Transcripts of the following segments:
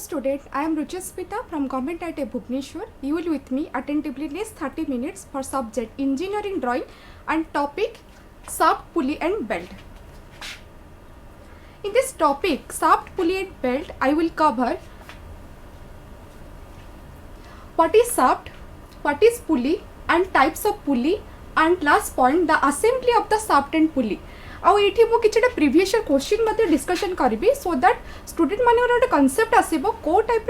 student, I am Ruchasmita from Government IIT Bhubaneswar. You will with me attentively list 30 minutes for subject engineering drawing and topic shaft, pulley and belt. In this topic shaft, pulley and belt, I will cover what is shaft, what is pulley and types of pulley, and last point the assembly of the shaft and pulley. आउ ये मु कि previous question मत discussion करी so that student मान गोटे concept आसो को टाइप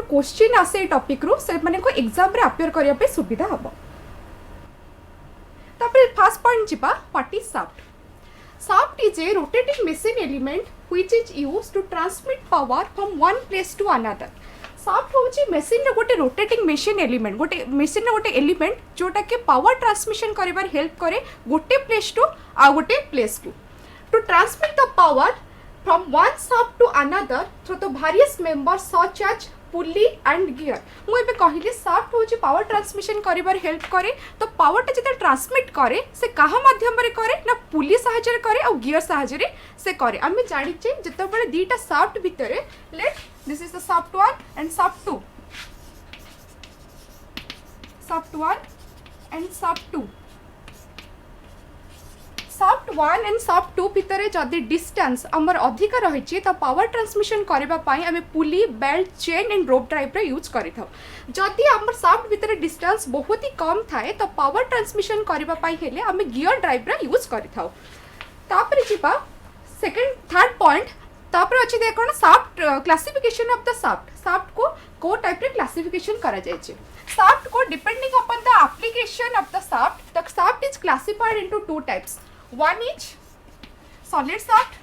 क्वेश्चन आसे टॉपिक रू से माने को एग्जाम रे अपियर करने सुविधा हम. फर्स्ट पॉइंट जीवा what is shaft. Shaft is a rotating machine element which is used to transmit power from one place to another. Shaft हूँ मेसीन गोटे रोटेटिंग मशीन एलिमेंट गोटे मेसीन गोटे एलिमेंट जोटा कि पावर ट्रांसमिशन करिबार हेल्प करे गोटे place to आ गोटे place to transmit the power from one shaft to another through the various members such as pulley and gear. मुझे कहली शाफ्ट हूँ पावर ट्रांसमिशन करिबार हेल्प करे तो पावरटा जिते ट्रांसमिट करे से कहा माध्यम रे करे ना पुली साहाय्य करे और गियर साहाय्य से करे. आम जानिचे जिते दीटा शाफ्ट भितर late this is the shaft 1 and shaft 2. Shaft 1 and shaft 2. Shaft 1 and shaft 2 भितर जदि डिस्टेंस आमर अधिक रही तो पावर ट्रांसमिशन करने आम pulley belt chain and rope drive use करें. जदि आम शाफ्ट भितर डिस्टेंस बहुत ही कम थाए तो पावर ट्रांसमिशन करने आम गियर ड्राइव यूज करें. सेकेंड थर्ड पॉइंट तापर अच्छी देख shaft classification of the shaft. Shaft को टाइप रे क्लासिफिकेशन करा जायछि. शाफ्ट को depending upon the application of the shaft is classified into two types. One is solid shaft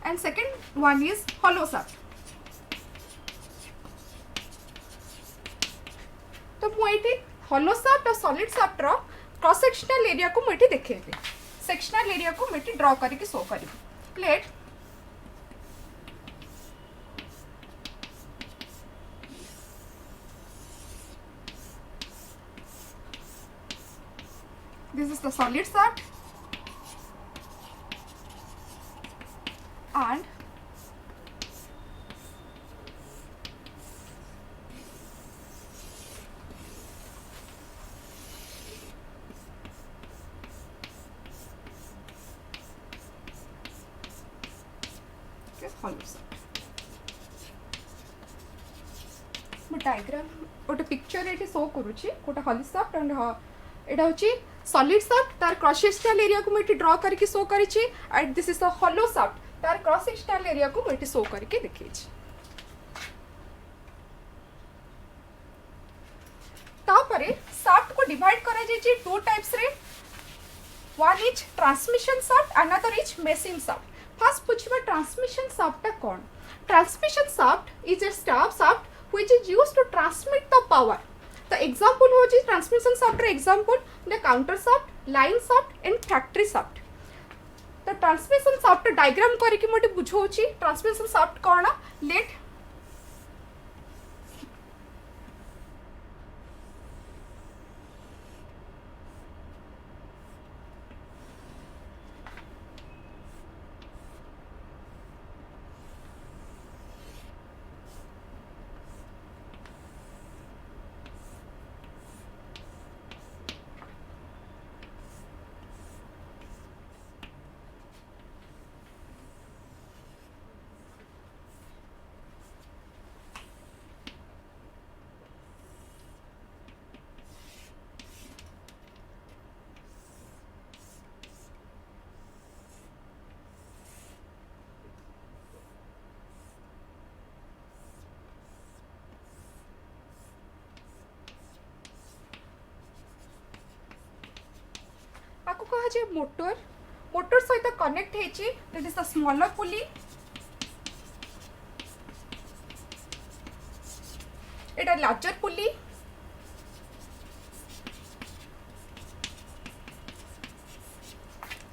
and second one is hollow shaft. तो मुझे hollow shaft और solid shaft रो cross sectional area को मुझे देखेबे. Sectional area को मैं draw करके show करी. Let this is the solid shaft and diagram गोटे पिक्चर ये शो करुच्ची गोटे हॉलो शाफ्ट एंड एटा हूँ सॉलिड शाफ्ट तार क्रॉस सेक्शनल एरिया को मुझे ड्रॉ करके शो करी. And this is the hollow shaft तार क्रॉस सेक्शनल एरिया को मुझे शो करके देखी. तापरे शाफ्ट को डिवाइड करा जायछि टू टाइप्स रे. One is transmission shaft another is machine shaft. First पूछबा ट्रांसमिशन शाफ्ट कौन. Transmission shaft is a shaft which is used to transmit the power. The example होची transmission shaft रे example the counter shaft, line shaft and factory shaft. The transmission shaft diagram करके मोटे बुझौची transmission shaft कौन. let कह motor motor सहित connect होती. That is the smaller pulley. Etah larger pulley.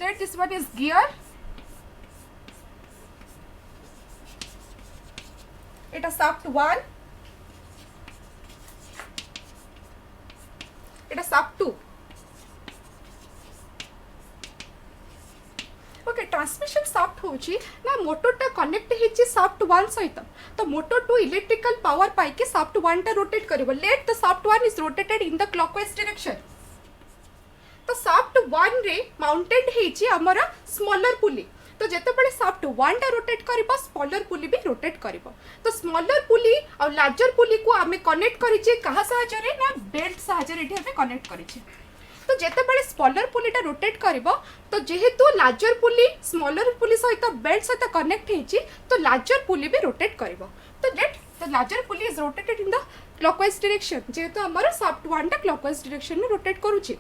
That this one is gear. Etah shaft 1. Etah shaft 2. Transmission shaft होची ना मोटरटा connect हेची shaft 1 सहित तो मोटर 2 इलेक्ट्रिकल पावर पाई के शाफ्ट 1 टा रोटेट करिवो let the shaft 1 is rotated in the clockwise direction तो shaft 1 रे माउंटेड हेची हमरा स्मॉलर पुली तो जेतेबेले शाफ्ट 1 टा रोटेट करिबो स्मॉलर पुली भी रोटेट करिबो तो स्मॉलर पुली और लार्जर पुली को आमे कनेक्ट करिचे कहा सहायता रे ना बेल्ट सहायता रे आमे कनेक्ट करिचे तो जेतेबेले स्मॉलर पुलीटा रोटेट करिबो तो जेहेतु लार्जर पुली स्मॉलर पुली सहित बेल्ट सहित कनेक्ट हेची तो लार्जर पुली भी रोटेट करिबो तो let the larger pulley is rotated in the clockwise direction जेहेतु हमर शाफ्ट 1 टा क्लॉकवाइज डायरेक्शन में रोटेट करूची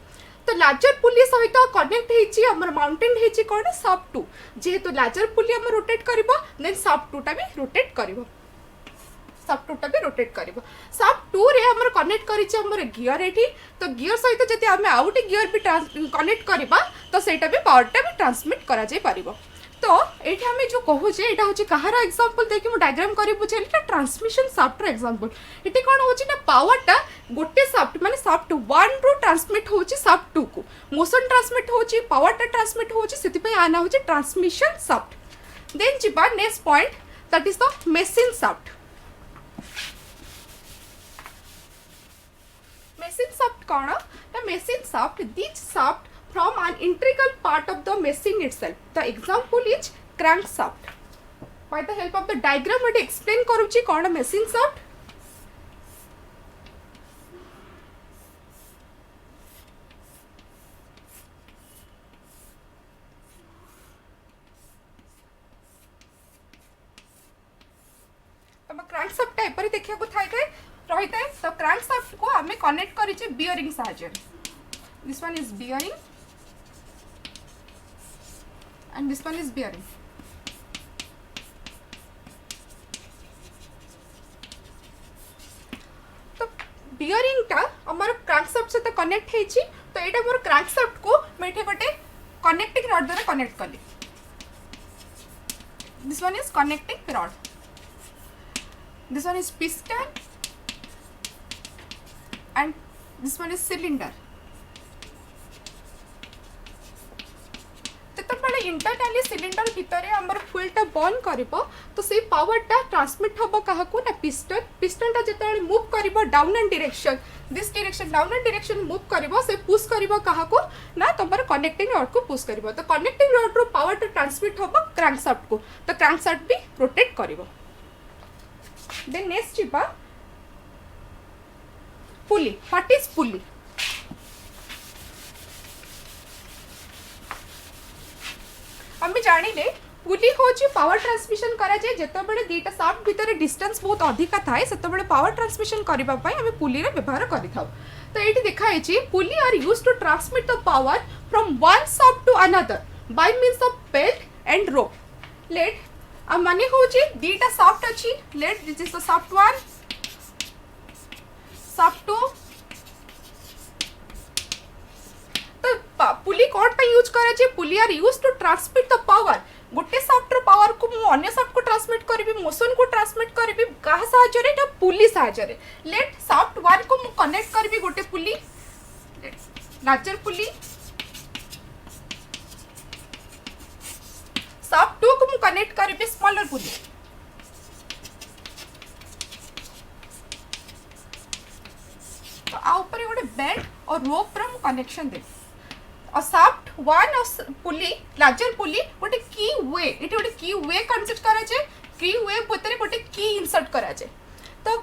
तो लार्जर पुली सहित कनेक्ट हेची हमर माउंटेन हेची कोन शाफ्ट 2 जेहेतु लार्जर पुली हम रोटेट करिबो देन शाफ्ट 2 टा भी रोटेट करिबो शाफ्ट 2 टा भी रोटेट करिबो शाफ्ट 2 रे हमर कनेक्ट करिছে हमर गियर एठी तो गियर सहित जति हमें आउट गियर भी कनेक्ट करबा तो सेटा भी पावर टा भी ट्रांसमिट करा जाय परिबो तो एठी हमें जो कहू जे एटा होची कहार एग्जांपल देखि मु डायग्राम करि बुझे एटा ट्रांसमिशन शाफ्ट रो एग्जांपल एठी कोन होची ना पावर टा गोटे शाफ्ट माने शाफ्ट 1 रो ट्रांसमिट होची शाफ्ट 2 को मोशन ट्रांसमिट होची पावर टा ट्रांसमिट होची सेति पे आना होची ट्रांसमिशन शाफ्ट देन जिबा next point that is the machine shaft machine shaft कौन the machine shaft this shaft from an integral part of the machine itself the example is crank shaft by the help of the diagram we explain करूची कौन machine shaft तो crank shaft type पर देखिया को Thai थे रहित है तो क्रैंक शाफ्ट को हमें कनेक्ट करिचे बियरिंग सहायता this one is bearing and this one is bearing तो बियरिंग टा हमर क्रैंक शाफ्ट से तो कनेक्ट हेची तो एटा हमर क्रैंक शाफ्ट को मेठे गोटे कनेक्टिंग रॉड द्वारा कनेक्ट कली this one is connecting rod this one is piston and this one is cylinder तेतबेले इंटरनली सिलिंडर भितर हमर फ्यूल टा बर्न करिवो तो से पावर टा ट्रांसमिट होबो काहा को ना पिस्टन टा जेतेबेले मूव करिवो down and direction this direction down and direction move करिवो से पुश करिवो काहा को ना तमर कनेक्टिंग रॉड को पुश करिवो तो कनेक्टिंग रॉड रो पावर टा ट्रांसमिट होबो क्रैंकशाफ्ट को तो क्रैंकशाफ्ट भी रोटेट करिवो देन नेक्स्ट जिबा पुली व्हाट इज पुली हम जानिले पुली होची पावर ट्रांसमिशन करा जाय जेतबेले दीटा शाफ्ट भीतर डिस्टेंस बहुत अधिक थाए सेतबेले पावर ट्रांसमिशन करबा पई हम पुली रे व्यवहार करिथाउ तो एठी देखाय छी pulley are used to transmit the power from one shaft to another by means of belt and rope let आ माने होची दीटा शाफ्ट अछि let this is the shaft 1 shaft 2 तो पुली कोड पे यूज करे जे pulley are use to transmit the power गोटे शाफ्ट रो पावर को मु अन्य शाफ्ट को ट्रांसमिट करबी मोशन को ट्रांसमिट करबी काहा सहायता रे त पुली सहायता रे लेट शाफ्ट 1 को मु कनेक्ट करबी गोटे पुली लार्जर पुली शाफ्ट 2 को मु कनेक्ट करबी स्मॉलर पुली तो आ ऊपर गोटे बेल्ट और रोप रो कनेक्शन दे और शाफ्ट 1 और पुली लार्जर पुली गोटे की वे इटे गोटे की वे कंसेप्ट करा जे की वे भीतर गोटे की इंसर्ट करा जे तो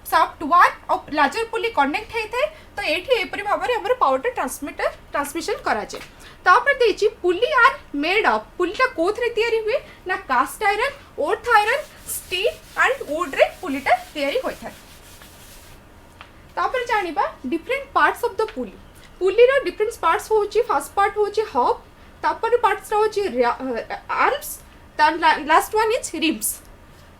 शाफ्ट 1 और लार्जर पुली कनेक्ट हेथे तो एठी एपरि भाबरे हमर पावर ट्रांसमिशन करा जे तापर देछि पुली आर मेड ऑफ पुलीटा कोथरे तयारी हुए ना cast iron wrought iron steel and wood रे पुलीटा तयारी होय था तापर जानिबा different parts of the pulley pulley रो डिफरेंट पार्ट्स होची फर्स्ट पार्ट होची हब तापर पार्ट्स होची arms then last one is ribs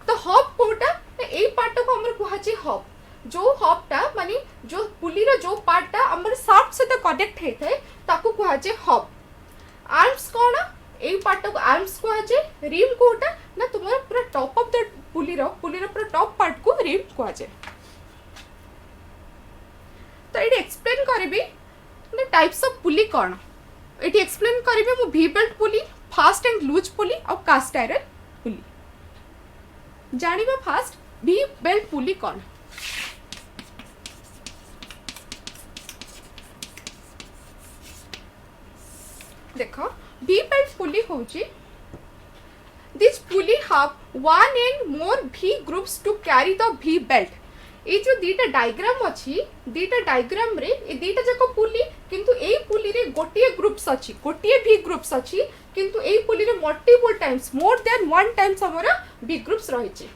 तो हब कोटा ए पार्ट को हमर कुहाची हब जो हबटा माने जो पुली रो जो पार्टटा हमर शाफ्ट से तो कनेक्ट हेथे ताको कुहाचे हब आर्म्स कोन ए पार्ट को आर्म्स कुहाचे रिम कोटा ना तुमर पूरा टॉप ऑफ द पुली रो पूरा टॉप पार्ट को रिम कुहाचे तो एडी एक्सप्लेन करबी टाइप्स ऑफ पुली कौन ये एक्सप्लेन करी मु V belt pulley fast and loose pulley और कास्ट आयरन पुली। जानिबा फास्ट भी बेल्ट पुली कौन। देखो भी बेल्ट पुली होची this pulley have one and more भी ग्रुप्स टू कैरी द भी बेल्ट। ये जो दीटा डायग्राम अच्छी दीटा डायग्राम रे ए दीटा जाको पुली किंतु ए पुली रे गोटिए ग्रुप्स अच्छी गोटिए भी ग्रुप्स अच्छी किंतु ए पुली रे multiple times more than one times हमरा भी ग्रुप्स रही छे।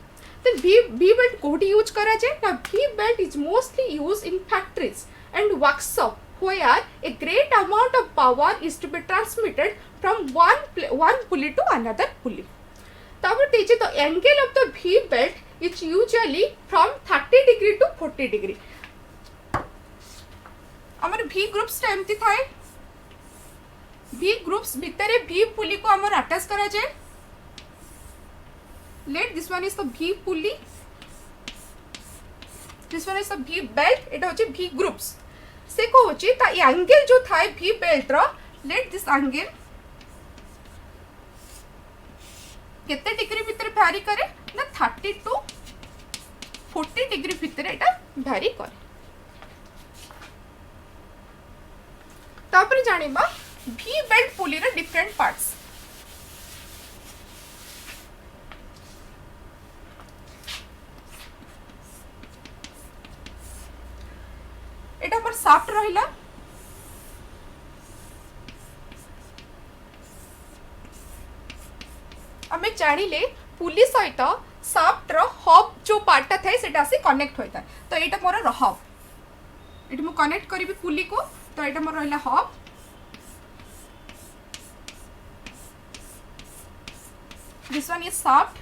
तो भी बेल्ट कोडी यूज करा जाए ना भी belt is mostly use in factories and workshop where a great amount of power is to be transmitted from one pulley to another pulley. तापर देखिए तो angle of the V belt is usually from 30 degree to 40 degree. हमारे V groups टा एमती थाए V groups भीतर V pulley को हमारे अटैच करा जाए। Let this one is the V pulley, this one is the V belt, इटा होची V groups। से को होची ता एंगल जो थाए भी बेल्ट रो लेट दिस एंगल केते डिग्री भीतर भैरी करे ना 30 टू 40 डिग्री भीतर एटा भैरी करे। तापर जानिबा भी बेल्ट पुली रे डिफरेंट पार्ट्स। एटा पर साफ्ट रहिला आमे जानिले पुली सहित साफ्ट रो हब जो पार्टा थाए सेटा से कनेक्ट होता है। तो एटा मोर हब एटा मु कनेक्ट करिबी पुली को तो एटा मोर रहला hub this one is shaft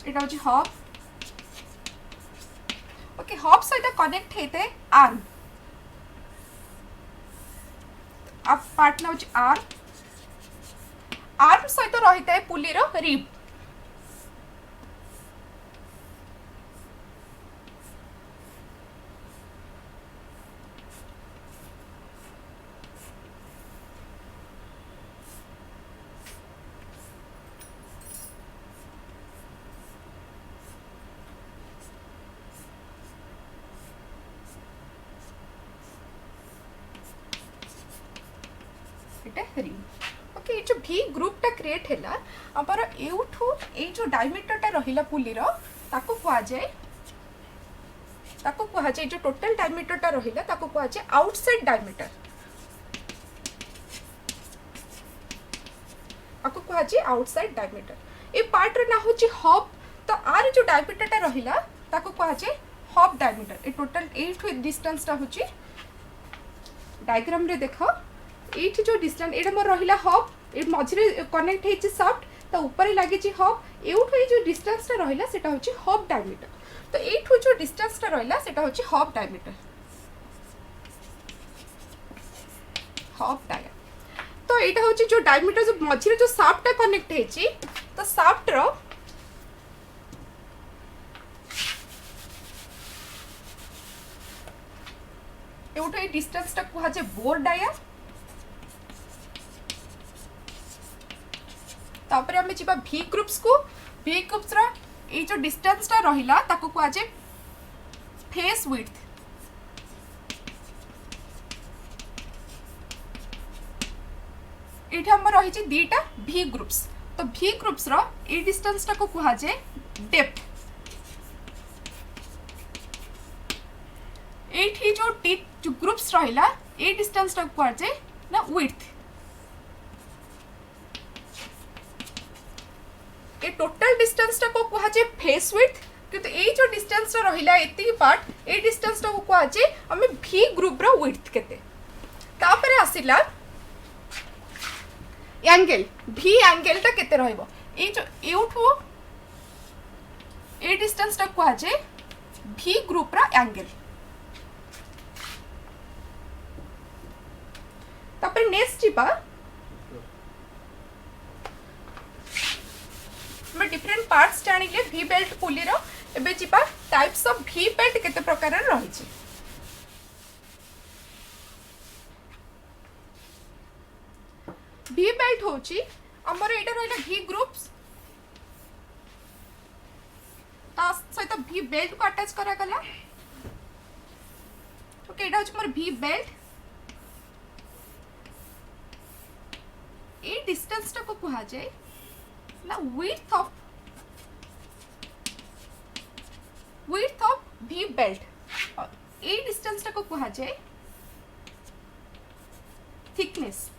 एटा होची हब ओके हब सहित कनेक्ट हेते आर्म अब पार्ट ना होची आर्म सहित रहिता है पुली रो रिब। ओके जो भी ग्रुप टा क्रिएट हैला अपर एउठू ए जो डायमीटर टा रहिला पुली रो ताको कुआ जाए जो टोटल डायमीटर टा रहिला ताको कुआ जाए आउटसाइड डायमीटर ताको कुआ जाए आउटसाइड डायमीटर। ए पार्ट रे ना होची हब तो आर जो डायमीटर टा रहिला ताको कुआ जाए हब डायमीटर। ए टोटल एठू डिस्टेंस टा होची डायग्राम रे देखो एठी जो डिस्टेंस एटा मोर रहिला हब ए मझरे कनेक्ट हेछि सॉफ्ट तो ऊपर लागि छि हब एउठो ए जो डिस्टेंस टा रहिला सेटा होछि हब डायमीटर। तो एठो जो डिस्टेंस टा रहिला सेटा होछि हब डायमीटर हब डाया। तो एटा होछि जो डायमीटर जो मझरे जो सॉफ्ट टा कनेक्ट हेछि तो सॉफ्ट रो एउठो ए डिस्टेंस टा कुहा जे बोर डाया। तापर हमें जीवा भी ग्रुप्स को भी ग्रुप्स रा ए जो डिस्टेंस टा रहिला ताको को आजे फेस विड्थ एठी हम रही छि दीटा भी ग्रुप्स। तो भी ग्रुप्स रा ए डिस्टेंस टा को कुहा जे डेप्थ। एठी जो ग्रुप्स रहिला ए डिस्टेंस टा कुहा जे ना विड्थ। ए टोटल डिस्टेंस टा को कुहा जे फेस विड्थ किंतु ए जो डिस्टेंस टा रहिला एती पार्ट ए डिस्टेंस टा को कुहा जे हमें भी ग्रुप रो विड्थ केते। तापरे आसिला एंगल भी एंगल टा केते रहइबो ए जो एउठो ए डिस्टेंस टा कुहा जे भी ग्रुप रा एंगल। तापरे नेक्स्ट जीबा मैं डिफरेंट पार्ट्स जानिले भी बेल्ट पुली रो एबे जिपा टाइप्स ऑफ भी बेल्ट केते प्रकार रही छी। V बेल्ट होची हमर एटा रहला V ग्रुप्स ता सहित V बेल्ट को अटैच करा गला। ओके एटा होची हमर V बेल्ट। ए डिस्टेंस टा को कहा जाए ना width of V belt. A distance टा को कहा जाए thickness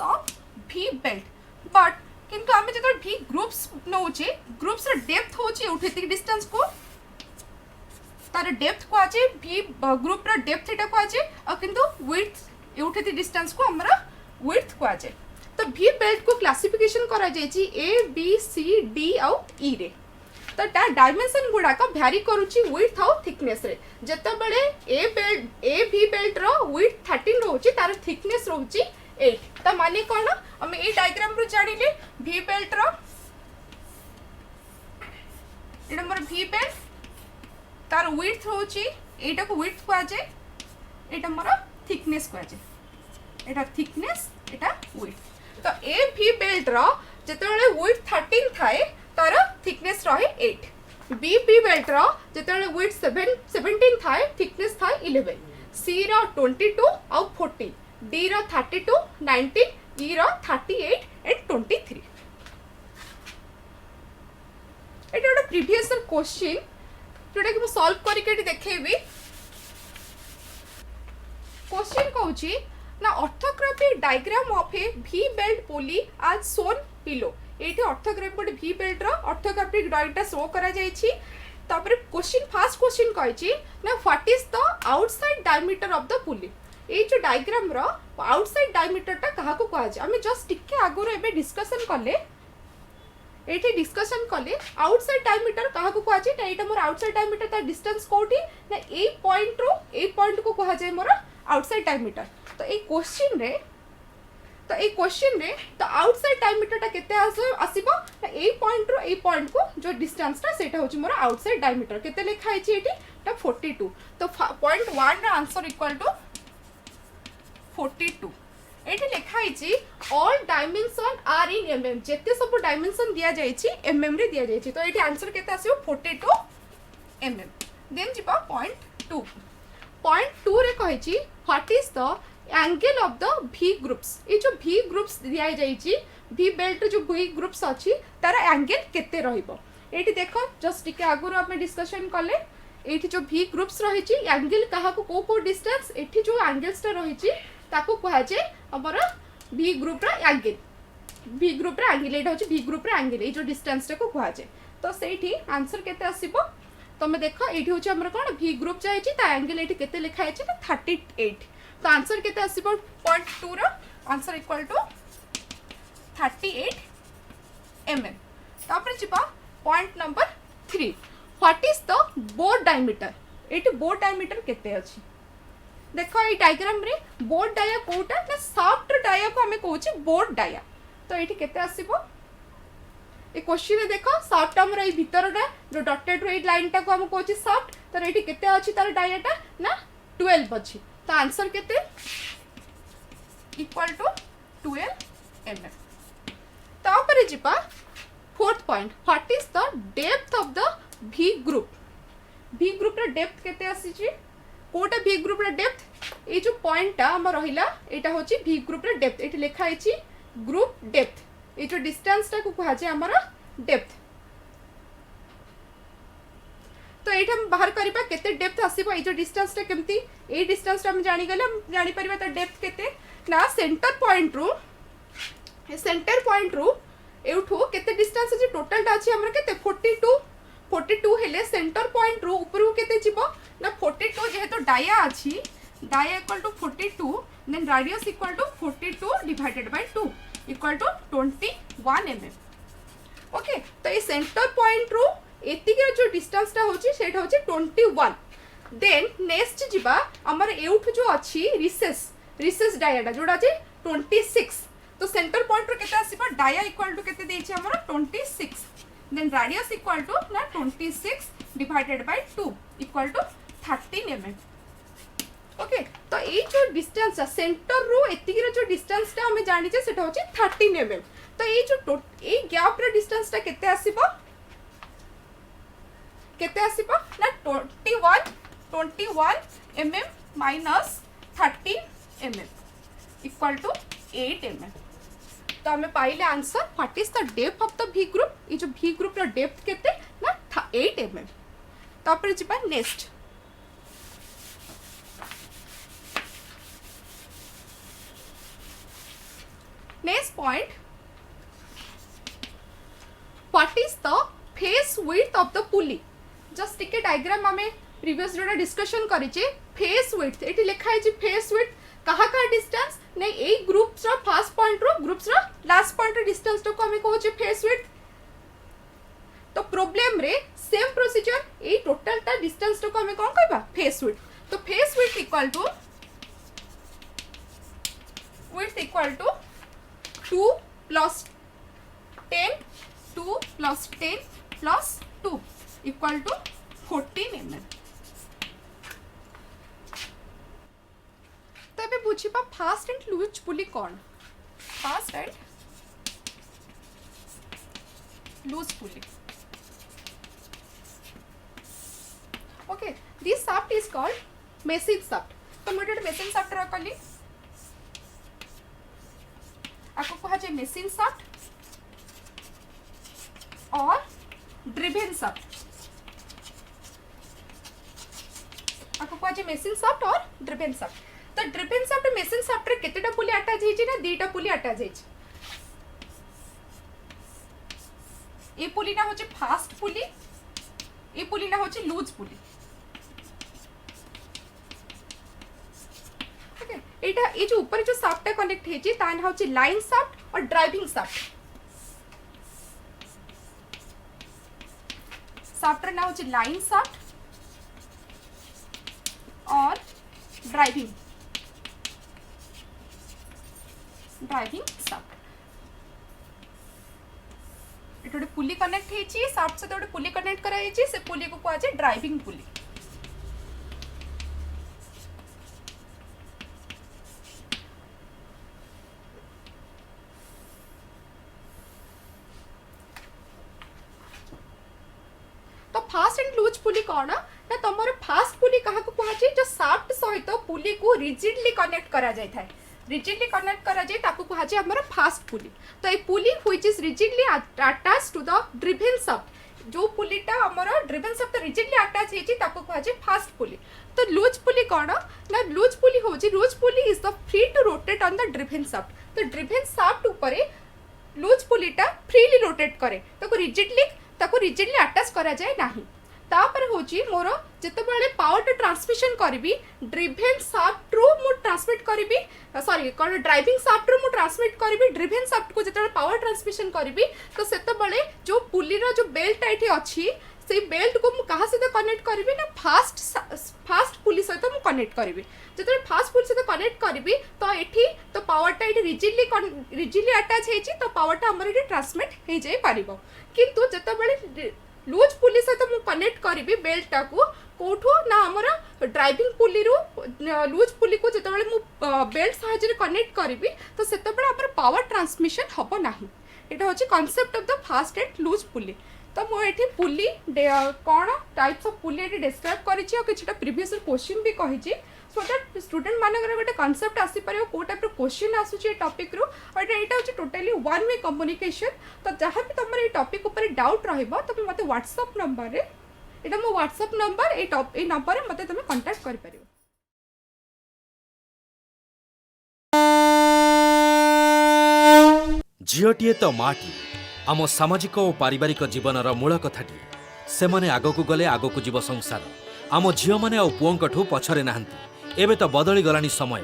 of V belt. But किंतु आमे जतो V ग्रुप्स नोचे ग्रुप्स रे डेप्थ होची उठेती डिस्टेंस को तार डेप्थ को आजे V ग्रुप रे डेप्थ एटा को आजे और किंतु विड्थ उठेती डिस्टेंस को हमरा विड्थ को आजे। तो V बेल्ट को क्लासिफिकेशन करा जायछि A B C D और E रे। तो ता डायमेंशन गुडा का भ्यारी करूची विड्थ और थिकनेस रे। जत्ता बेले A V बेल्ट रो विड्थ 13 रहउची तार थिकनेस रहउची 8। त माने कोन हम ए डायग्राम रो जानिले V बेल्ट रो एटा हमर V बेल्ट तार विड्थ रहउची एटा को विड्थ को आजे एटा हमर थिकनेस को आजे। एटा थिकनेस एटा विड्थ। तो ए V बेल्ट रो जतेबेले विड्थ 13 थाए तार थिकनेस रहे 8। बी बेल्ट रो जतेबेले विड्थ 17 थाए थिकनेस थाए 11। सी रो 22 और 40, D row 32, 19, E row 38 and 23। एटा एउटा प्रीवियस क्वेश्चन जोटा कि मैं सॉल्व करके देखेबी। क्वेश्चन कहूची ना orthographic diagram of a V belt pulley is shown below. एठी ऑर्थोग्राफिक गोटे V बेल्ट रो ऑर्थोग्राफिक ड्राइंगटा शो करा जायछि। तापर क्वेश्चन फर्स्ट क्वेश्चन कहछि ना what is the outside diameter of the pulley. ए जो डायग्राम रो आउटसाइड डायमीटर टा कहा को कहै छै हमें जस्ट टिके आगुर एबे डिस्कशन करले एठी डिस्कशन करले आउटसाइड डायमीटर कहा को कहै छै। ना एटा मोर आउटसाइड डायमीटर ता डिस्टेंस कोठी ना ए पॉइंट को कहै छै मोर आउटसाइड डायमीटर। तो ए क्वेश्चन रे तो आउटसाइड डायमीटर टा केते आसीबो ना ए पॉइंट को जो डिस्टेंस ता सेटा होची मोर आउटसाइड डायमीटर केते लिखा है छी एठी ता 42। तो पॉइंट 1 रा आंसर इक्वल टू 42। एठी लिखा है छी all dimension are in mm. जेते सब डायमेंशन दिया जाय छी एमएम रे दिया जाय छी। तो एठी आंसर केते आसीबो 42 एमएम। देन जिबा पॉइंट 2 रे कहै छी what is the angle of the V groups. ये जो V ग्रुप्स दिया जाय छी V बेल्ट जो V ग्रुप्स अछि तार एंगल केते रहइबो। एठी देखो जस्ट टिके आगुर हम डिस्कशन करले एठी जो V ग्रुप्स रही छी एंगल कहा को डिस्टेंस एठी जो एंगल्स ता रही छी ताको कहै छै हमर V ग्रुप रा एंगल। V ग्रुप रा एंगल एटा होची V ग्रुप रा एंगल ए जो डिस्टेंस ता को कहै छै। तो सेठी आंसर केते आसीबो तमे देखो एठी होची हमर कोन V ग्रुप जाय छी ता एंगल एठी केते लिखा छै 38। तो आंसर केते आसीबो पॉइंट 2 रा आंसर इक्वल टू 38 mm। तापर जिबा point number 3 what is the board diameter. एठी बोर्ड डायमीटर केते अछि देखो ए डायग्राम रे बोर्ड डाया कोटा ना शाफ्ट डाया को हमें कहूची बोर्ड डाया। तो एठी केते आसीबो ए क्वेश्चन रे देखो शाफ्ट हमर ए भीतरटा जो डॉटेड रेड लाइन टा को हम कहूची शाफ्ट। तो एठी केते अछि तार डायाटा ना 12 अछि। तो आंसर केते इक्वल टू 12 mm। तापर जिबा fourth point what is the depth of the V group. V group रे डेप्थ केते आसी छी कोटा V ग्रुप रे डेप्थ ए जो पॉइंट ता हम रहिला एटा होची V ग्रुप रे डेप्थ। एठी लिखा है छी ग्रुप डेप्थ ए जो डिस्टेंस ता को कहा जाय हमर डेप्थ। तो ये हम बाहर करबा केते डेप्थ आसीबो ए जो डिस्टेंस ता केमती ए डिस्टेंस हम जानि गले हम जानि परबा त डेप्थ केते ना सेंटर पॉइंट रो एउठो केते डिस्टेंस अछि टोटल ता अछि हमर केते 42 हेले सेंटर पॉइंट रो ऊपर केते जिवो ना 42 जेहेतु डाया अछि dia equal to 42 then radius equal to 42 divided by 2 equal to 21 mm। Okay तो ये सेंटर पॉइंट रो एतिक जो डिस्टेंस ता होची सेटा होची 21। देन नेक्स्ट जिबा हमर एउठ जो अछि रिसेस डायाटा जोडा जे 26। तो सेंटर पॉइंट रो केते आसीबा डाया इक्वल टू केते देछि हमर 26 देन रेडियस इक्वल टू ना 26 divided by 2 equal to 13 mm। Okay तो ये जो डिस्टेंस सेंटर रू एतिक जो डिस्टेंस टा हमें जानी से 13 mm। तो ये जो ये गैप रे डिस्टेंस टा केते आसीबो ना 21 mm minus 13 mm equal to 8 mm। तो हमें पाइले answer what is the depth of the V groove. ये जो V ग्रुप रो डेप्थ केते ना 8 mm। तापर जिबा next point what is the face width of the pulley. Just टिके डायग्राम हमें प्रीवियस जोड़ा डिस्कशन करिचे फेस विड्थ एटी लिखा है जी फेस विड्थ कहा का डिस्टेंस नहीं ए ग्रुप्स रो फर्स्ट पॉइंट रो ग्रुप्स रो लास्ट पॉइंट रो डिस्टेंस तो को हमें कहू जे फेस विड्थ। तो प्रॉब्लम रे सेम प्रोसीजर ए टोटल ता डिस्टेंस तो को हमें कोन कहबा फेस विड्थ। तो face width equal to 2 plus 10 plus 2 equal to 14 mm। तबे बुझिबा फास्ट एंड लूज पुली कोन fast and loose pulley. Okay this shaft is called machine shaft. तो मोटे मेसिन शाफ्ट रखली आपको कहा जाए मेसिन शाफ्ट और ड्रिवेन शाफ्ट। आपको कहा जाए मेसिन शाफ्ट और ड्रिवेन शाफ्ट। तो ड्रिवेन शाफ्ट मेसिन शाफ्ट रे केतेटा पुली अटैच हेछि ना दीटा पुली अटैच हेछि। ए पुली ना होचे फास्ट पुली ए पुली ना होचे लूज पुली। एटा ये जो ऊपर जो शाफ्ट कनेक्ट है जी तान होची लाइन शाफ्ट और ड्राइविंग शाफ्ट। शाफ्ट ना होची लाइन शाफ्ट और ड्राइविंग शाफ्ट। एटा गोटे पुली कनेक्ट है जी शाफ्ट से गोटे पुली कनेक्ट करा है जी से पुली को कहा जाए driving pulley. Fast and loose pulley कौन ना तुम फास्ट पुली क्या कहुए जो शाफ्ट सहित पुली को रिजिडली कनेक्ट करा जाय थाए रिजिडली कनेक्ट करा जाय ताकू कहुए हमर फास्ट पुली। तो ये pulley which is rigidly attach to the driven shaft जो पुलीटा हमर ड्रिवेन शाफ्ट रिजिडली अटैच हेची ताकू कहुए फास्ट पुली। तो लूज पुली कौन ना लूज पुली होची loose pulley is the free to rotate on the driven shaft. तो ड्रिवेन शाफ्ट ऊपर लूज पुलीटा फ्रीली रोटेट करे ताकू रिजिडली अटैच करा जाए नाही। तापर होची मोर जेतेबेले पावर टू ट्रांसमिशन करबी ड्रिवेन शाफ्ट रू मु ट्रांसमिट करबी सॉरी कोन ड्राइविंग शाफ्ट रू मु ट्रांसमिट करबी ड्रिवेन शाफ्ट को जेतेबेले पावर ट्रांसमिशन करबी तो सेतेबेले जो पुली रो जो बेल्ट एठी अछि से बेल्ट को मु कहा से कनेक्ट करबी ना फास्ट पुली सहित मु कनेक्ट करबी। जेते फास्ट पुली सहित कनेक्ट करबी तो एठी तो पावर टा एठी रिजिडली अटैच हेची तो पावर टा हमर एठी ट्रांसमिट हे जाय पारिबो। किंतु जेतेबेले लूज पुली सहित मु कनेक्ट करबी बेल्ट टा को कोठो ना हमर ड्राइविंग पुली रू लूज पुली को जेतेबेले मु बेल्ट सहायता रे कनेक्ट करबी तो सेतेबेले हमर पावर ट्रांसमिशन हबो नाही। एटा होची concept of the fast and loose pulley. तो मुझे पुली कौन टाइप्स ऑफ पुली ये डिस्क्राइब करिछि और किछटा प्रीवियस क्वेश्चन भी कहिछि सो दैट स्टूडेंट मानकर गोटे कॉन्सेप्ट आसी पारे को टाइप क्वेश्चन आसुछि टॉपिक रू और एटा होछि टोटली वन वे कम्युनिकेशन। तो जहाँ भी तुम ये टॉपिक ऊपर डाउट रहइबो तबे मते व्हाट्सएप नंबर रे एटा मो व्हाट्सएप नंबर ए नंबर रे मते तुम कांटेक्ट करि परिबो। झीटीए तो माटी आम सामाजिक और पारिवारिक जीवनर मूल कथाटी से माने आगकू गले आगकू जीव संसार आम झील मैंने आ पुओं पछरे नाहांती। एबे तो बदली गलानी समय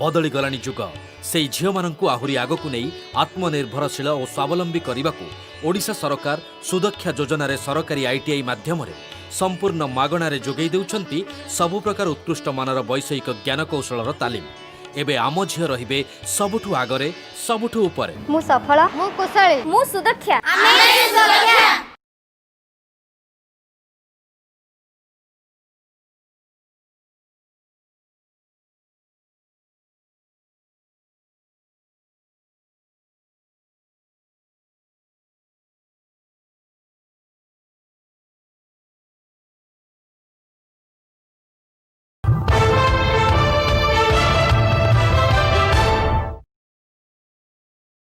बदली गलानी जुग से झील मानू आहुरी आगकू नहीं आत्मनिर्भरशील और स्वावलंबी करने को ओडिशा सरकार सुदक्षा योजना रे सरकारी आईटीआई माध्यम संपूर्ण मागणारे जोगई देउछंती सबु प्रकार उत्कृष्ट मानर वैषयिक ज्ञान कौशलर तालीम। एबे आम झील रहिबे सबुठु आगरे सबुठु उपरे। मु सफल मु कुशली मु सुदक्षा।